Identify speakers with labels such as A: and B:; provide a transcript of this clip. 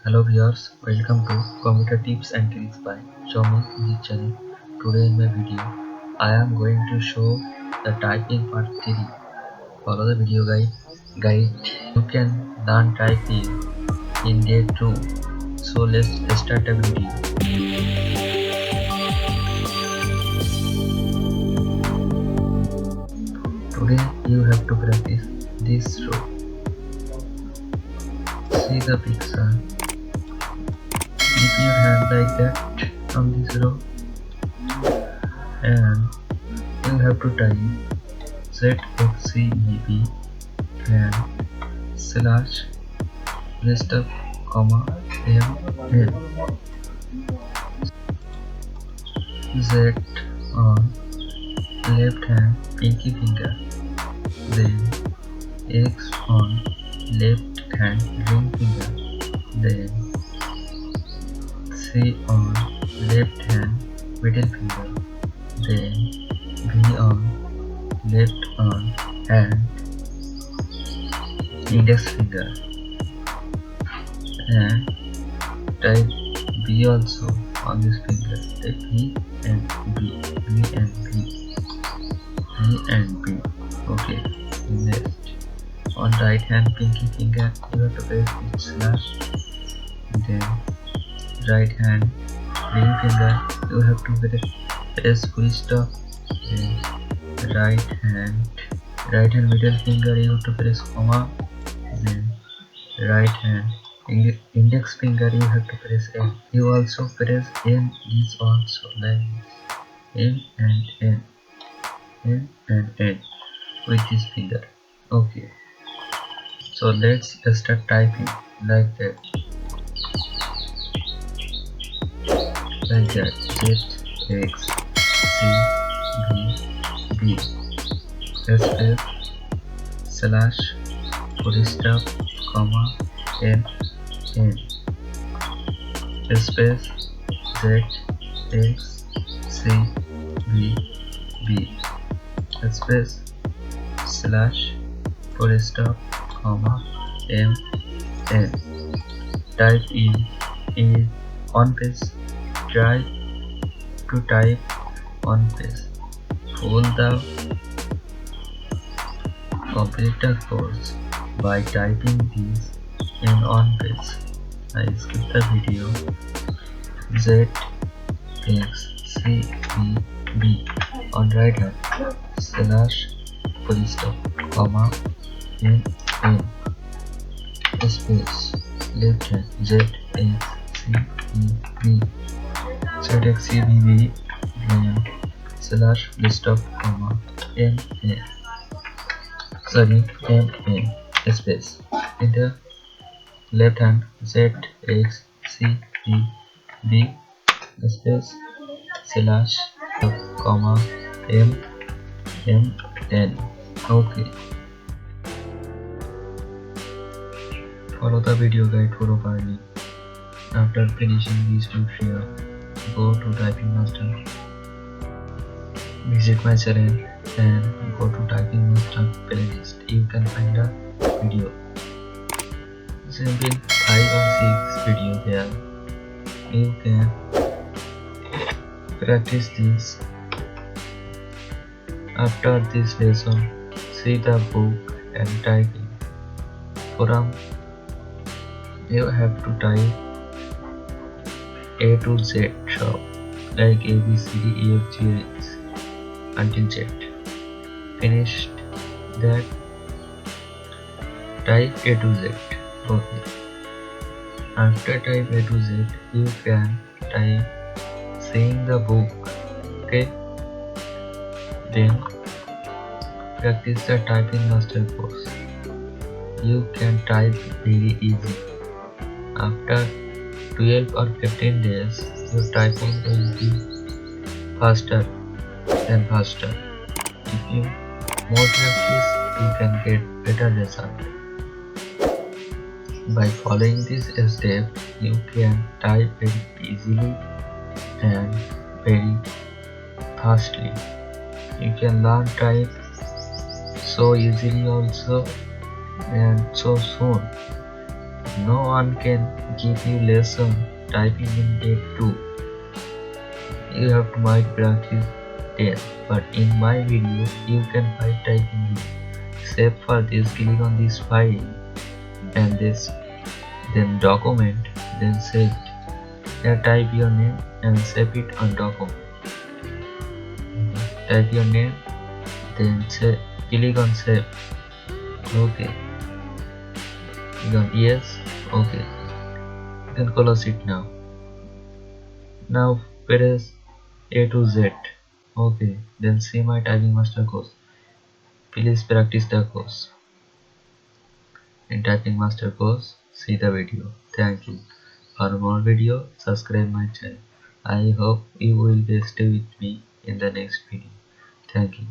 A: Hello viewers, welcome to Computer Tips and Tricks by Soumen in this channel. Today in my video, I am going to show the typing part 3. Follow the video guide. You can learn typing in day 2. So let's start the video. Today you have to practice this row. See the picture. Keep your hand like that on this row and you have to type 𝐃𝐎𝐍'𝐓 and slash list of comma mn Z on left hand pinky finger, then X on left hand ring finger, then C on left hand middle finger, then V on left hand index finger, and type B also on this finger. Type V and B, V and B, V and B. Okay, next on right hand pinky finger you have to press this slash, then right hand ring finger you have to press full stop, then right hand middle finger you have to press comma, then right hand index finger you have to press N. You also press N, is also like this, N and N with this finger. Okay, so let's start typing like that. Like that, 𝐃𝐎𝐍'𝐓 space slash full stop comma n space 𝐃𝐎𝐍'𝐓 space slash full stop comma n. Type in on page. Try to type on page. Follow the complete the course by typing these in on page. I skip the video. 𝐃𝐎𝐍'𝐓 on right hand slash full stop comma n space left hand 𝐃𝐎𝐍'𝐓 and slash full stop comma n space in the left hand 𝐃𝐎𝐍'𝐓 space slash comma n. Okay, follow the video guide properly. After finishing this tutorial, go to Typing Master, visit my channel and go to Typing Master playlist. You can find a video, simple 5 or 6 video there. You can practice this. After this lesson, see the book and typing. From you have to type A to Z, so like A, B, C, D, E, F, G, H until Z. Finished that, type A to Z. Okay. After type A to Z, you can type seeing the book. Okay. Then practice the Typing Master course. You can type very easy. After 12 or 15 days, your typing will be faster and faster. If you more practice, you can get better result. By following this step, you can type very easily and very fastly. You can learn type so easily also and so soon. No one can give you lesson typing in day 2. You have to might practice there, but in my video you can find typing here. Save for this, click on this file and this, then document, then save. Here type your name and save it on document. Type your name, then click on save. Okay, click on yes. Okay, you can close it now. Now press A to Z. Okay, then see my typing master course. Please practice the course. In typing master course, see the video. Thank you. For more video, subscribe my channel. I hope you will stay with me in the next video. Thank you.